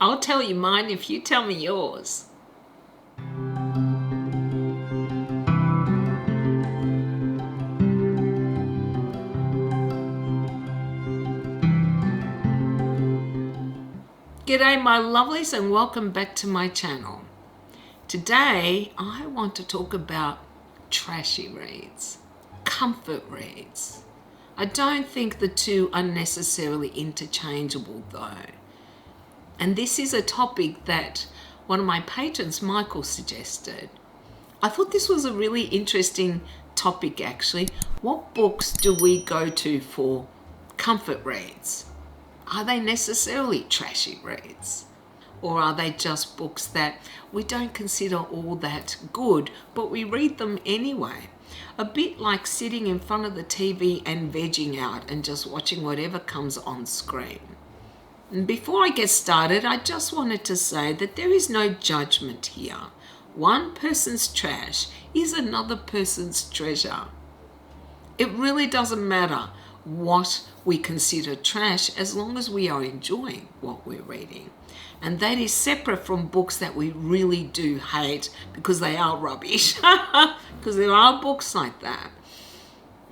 I'll tell you mine if you tell me yours. G'day my lovelies and welcome back to my channel. Today I want to talk about trashy reads, comfort reads. I don't think the two are necessarily interchangeable though. And this is a topic that one of my patrons, Michael, suggested. I thought this was a really interesting topic actually. What books do we go to for comfort reads? Are they necessarily trashy reads? Or are they just books that we don't consider all that good, but we read them anyway? A bit like sitting in front of the TV and vegging out and just watching whatever comes on screen. And before I get started, I just wanted to say that there is no judgment here. One person's trash is another person's treasure. It really doesn't matter what we consider trash as long as we are enjoying what we're reading. And that is separate from books that we really do hate because they are rubbish. Because there are books like that.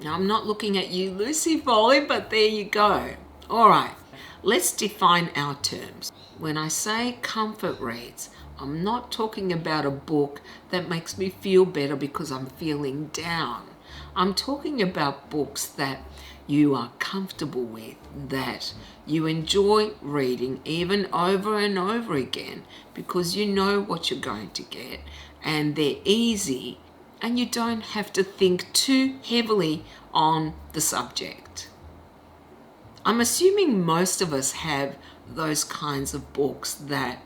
Now, I'm not looking at you, Lucy Foley, but there you go. All right, let's define our terms. When I say comfort reads, I'm not talking about a book that makes me feel better because I'm feeling down. I'm talking about books that you are comfortable with, that you enjoy reading even over and over again because you know what you're going to get and they're easy and you don't have to think too heavily on the subject. I'm assuming most of us have those kinds of books that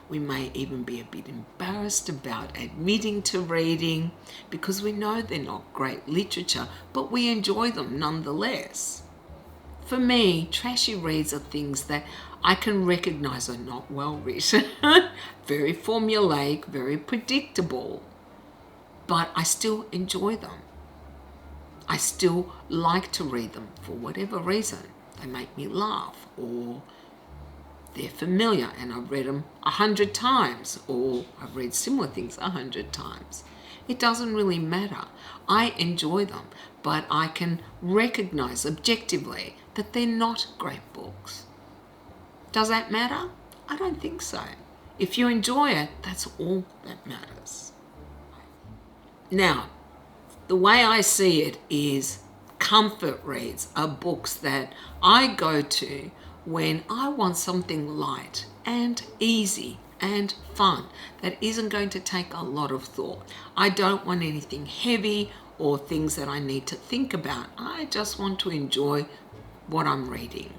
we may even be a bit embarrassed about admitting to reading because we know they're not great literature, but we enjoy them nonetheless. For me, trashy reads are things that I can recognize are not well written, very formulaic, very predictable, but I still enjoy them. I still like to read them for whatever reason. They make me laugh, or they're familiar and I've read them 100 times, or I've read similar things 100 times. It doesn't really matter. I enjoy them, but I can recognize objectively that they're not great books. Does that matter? I don't think so. If you enjoy it, that's all that matters. Now, the way I see it is comfort reads are books that I go to when I want something light and easy and fun that isn't going to take a lot of thought. I don't want anything heavy or things that I need to think about. I just want to enjoy what I'm reading.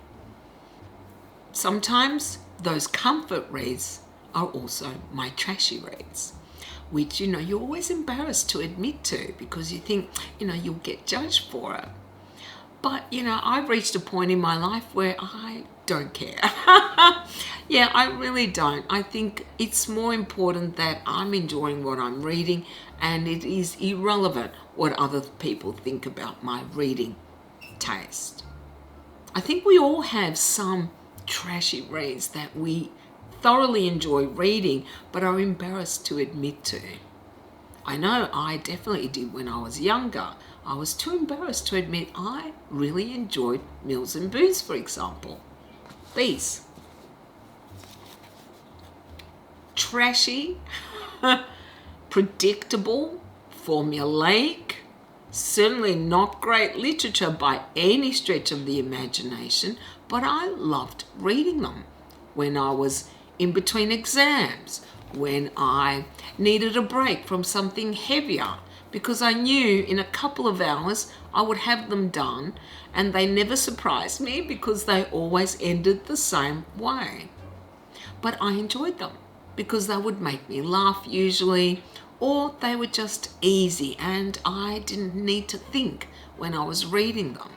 Sometimes those comfort reads are also my trashy reads, which, you're always embarrassed to admit to because you think, you'll get judged for it. But, I've reached a point in my life where I don't care. Yeah, I really don't. I think it's more important that I'm enjoying what I'm reading and it is irrelevant what other people think about my reading taste. I think we all have some trashy reads that we thoroughly enjoy reading but are embarrassed to admit to. I know I definitely did when I was younger. I was too embarrassed to admit I really enjoyed Mills and Boons, for example. These. Trashy, predictable, formulaic, certainly not great literature by any stretch of the imagination, but I loved reading them when I was in between exams, when I needed a break from something heavier, because I knew in a couple of hours I would have them done, and they never surprised me because they always ended the same way. But I enjoyed them because they would make me laugh usually, or they were just easy and I didn't need to think when I was reading them.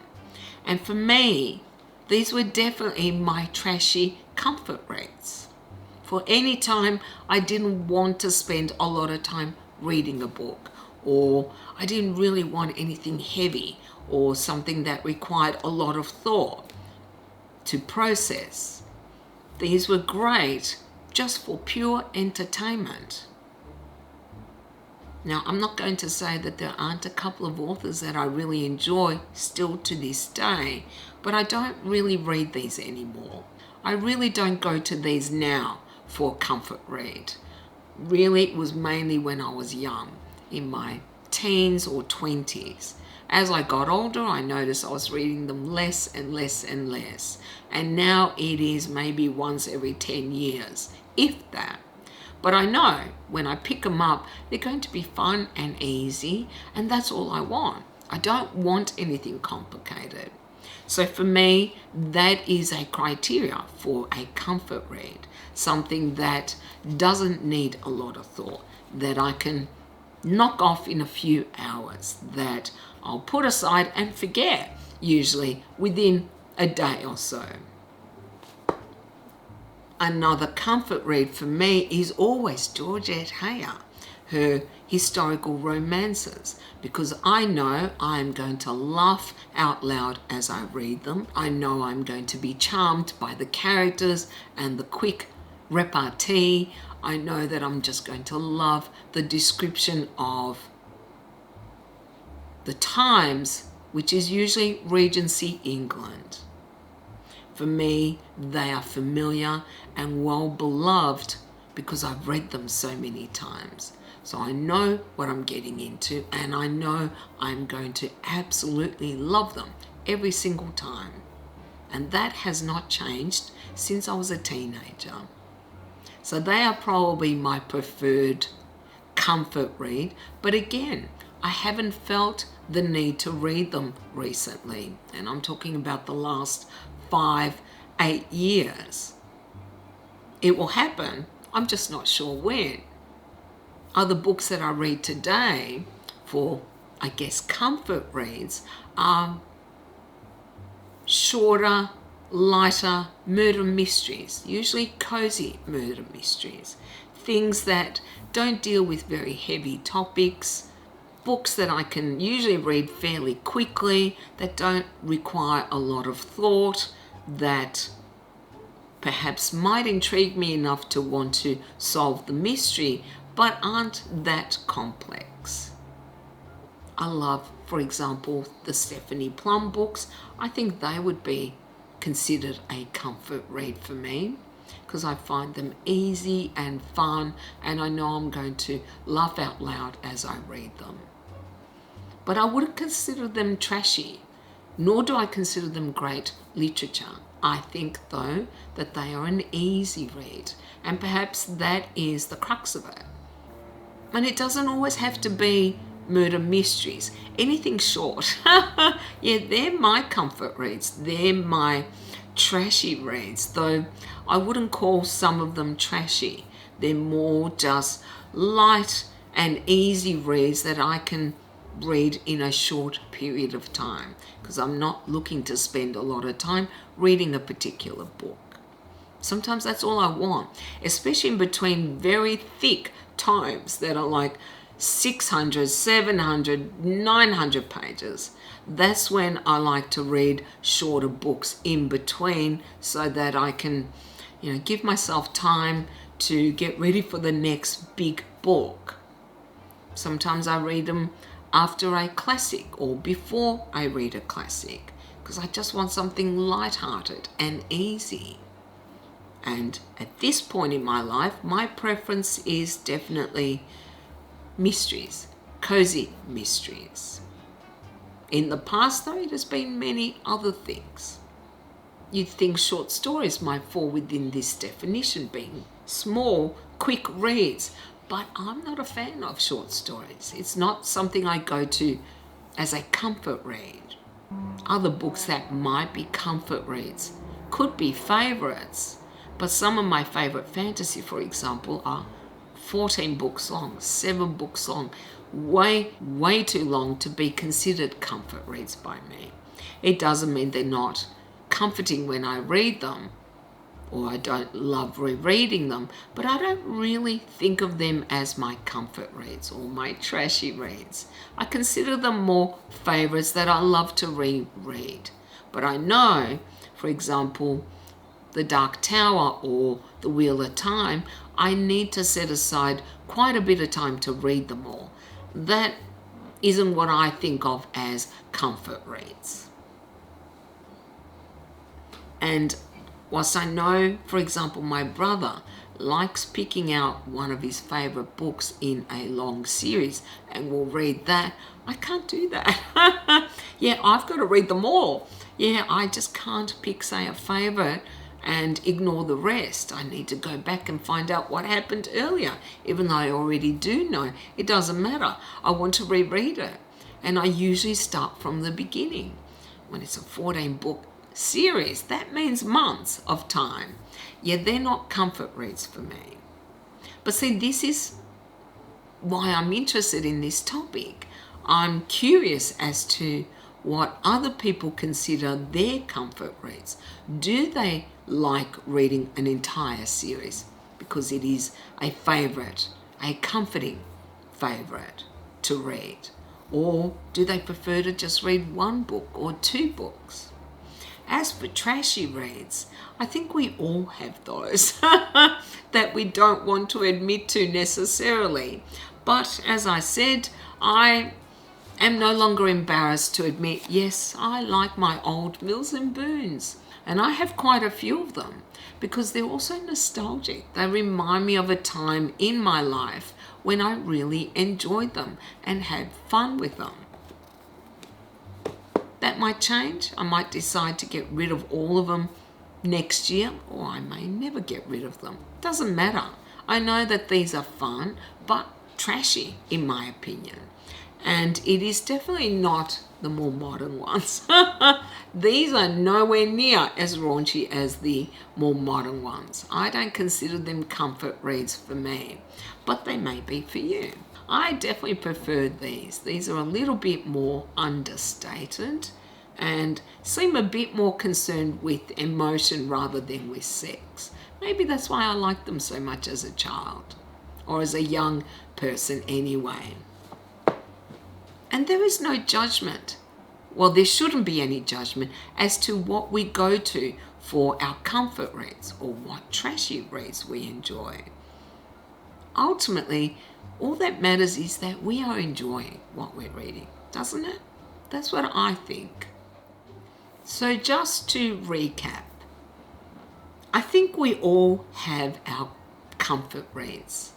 And for me, these were definitely my trashy comfort reads. For any time I didn't want to spend a lot of time reading a book, or I didn't really want anything heavy or something that required a lot of thought to process. These were great just for pure entertainment. Now, I'm not going to say that there aren't a couple of authors that I really enjoy still to this day, but I don't really read these anymore. I really don't go to these now for a comfort read. Really, it was mainly when I was young, in my teens or 20s. As I got older, I noticed I was reading them less and less and less. And now it is maybe once every 10 years, if that. But I know when I pick them up, they're going to be fun and easy, and that's all I want. I don't want anything complicated. So for me, that is a criteria for a comfort read, something that doesn't need a lot of thought, that I can knock off in a few hours, that I'll put aside and forget, usually within a day or so. Another comfort read for me is always Georgette Heyer, her historical romances, because I know I'm going to laugh out loud as I read them. I know I'm going to be charmed by the characters and the quick repartee. I know that I'm just going to love the description of the times, which is usually Regency England. For me, they are familiar and well beloved because I've read them so many times. So I know what I'm getting into, and I know I'm going to absolutely love them every single time. And that has not changed since I was a teenager. So they are probably my preferred comfort read. But again, I haven't felt the need to read them recently. And I'm talking about the last 5-8 years. It will happen. I'm just not sure when. Other books that I read today for, I guess, comfort reads are shorter, lighter murder mysteries, usually cozy murder mysteries, things that don't deal with very heavy topics, books that I can usually read fairly quickly, that don't require a lot of thought, that perhaps might intrigue me enough to want to solve the mystery, but aren't that complex. I love, for example, the Stephanie Plum books. I think they would be considered a comfort read for me because I find them easy and fun, and I know I'm going to laugh out loud as I read them. But I wouldn't consider them trashy, nor do I consider them great literature. I think, though, that they are an easy read, and perhaps that is the crux of it. And it doesn't always have to be murder mysteries. Anything short. Yeah, they're my comfort reads. They're my trashy reads, though I wouldn't call some of them trashy. They're more just light and easy reads that I can read in a short period of time because I'm not looking to spend a lot of time reading a particular book. Sometimes that's all I want, especially in between very thick tomes that are like 600, 700, 900 pages. That's when I like to read shorter books in between so that I can, give myself time to get ready for the next big book. Sometimes I read them after a classic or before I read a classic because I just want something light-hearted and easy. And at this point in my life, my preference is definitely mysteries, cozy mysteries. In the past, though, it has been many other things. You'd think short stories might fall within this definition, being small, quick reads, but I'm not a fan of short stories. It's not something I go to as a comfort read. Other books that might be comfort reads could be favorites, but some of my favorite fantasy, for example, are 14 books long, 7 books long, way too long to be considered comfort reads by me. It doesn't mean they're not comforting when I read them, or I don't love rereading them, but I don't really think of them as my comfort reads or my trashy reads. I consider them more favorites that I love to reread. But I know, for example, The Dark Tower or The Wheel of Time, I need to set aside quite a bit of time to read them all. That isn't what I think of as comfort reads. And whilst I know, for example, my brother likes picking out one of his favourite books in a long series and will read that, I can't do that. Yeah, I've got to read them all. Yeah, I just can't pick, say, a favourite and ignore the rest. I need to go back and find out what happened earlier. Even though I already do know, it doesn't matter. I want to reread it. And I usually start from the beginning. When it's a 14-book series, that means months of time. Yeah, they're not comfort reads for me. But see, this is why I'm interested in this topic. I'm curious as to what other people consider their comfort reads. Do they like reading an entire series because it is a favourite, a comforting favourite to read? Or do they prefer to just read one book or two books? As for trashy reads, I think we all have those that we don't want to admit to necessarily. But as I said, I am no longer embarrassed to admit, yes, I like my old Mills and Boons. And I have quite a few of them because they're also nostalgic. They remind me of a time in my life when I really enjoyed them and had fun with them. That might change. I might decide to get rid of all of them next year, or I may never get rid of them. Doesn't matter. I know that these are fun, but trashy in my opinion. And it is definitely not the more modern ones. These are nowhere near as raunchy as the more modern ones. I don't consider them comfort reads for me, but they may be for you. I definitely prefer these. These are a little bit more understated and seem a bit more concerned with emotion rather than with sex. Maybe that's why I liked them so much as a child, or as a young person anyway. And there is no judgment. Well, there shouldn't be any judgment as to what we go to for our comfort reads or what trashy reads we enjoy. Ultimately, all that matters is that we are enjoying what we're reading, doesn't it? That's what I think. So just to recap, I think we all have our comfort reads.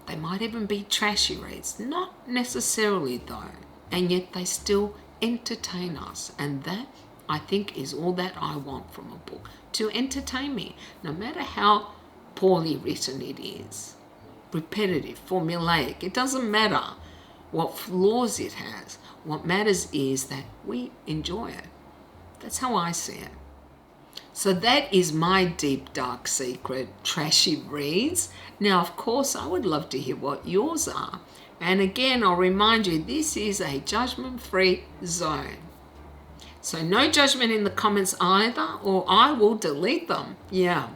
They might even be trashy reads, not necessarily though, and yet they still entertain us, and that, I think, is all that I want from a book, to entertain me, no matter how poorly written it is. Repetitive, formulaic, it doesn't matter what flaws it has. What matters is that we enjoy it. That's how I see it. So that is my deep, dark secret, trashy reads. Now, of course, I would love to hear what yours are. And again, I'll remind you, this is a judgment-free zone. So no judgment in the comments either, or I will delete them. Yeah.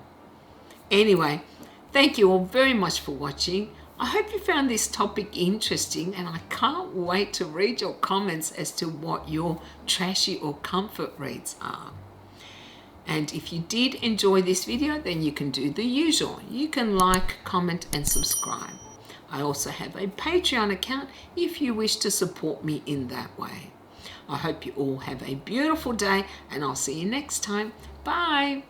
Anyway, thank you all very much for watching. I hope you found this topic interesting, and I can't wait to read your comments as to what your trashy or comfort reads are. And if you did enjoy this video, then you can do the usual. You can like, comment, and subscribe. I also have a Patreon account if you wish to support me in that way. I hope you all have a beautiful day, and I'll see you next time. Bye.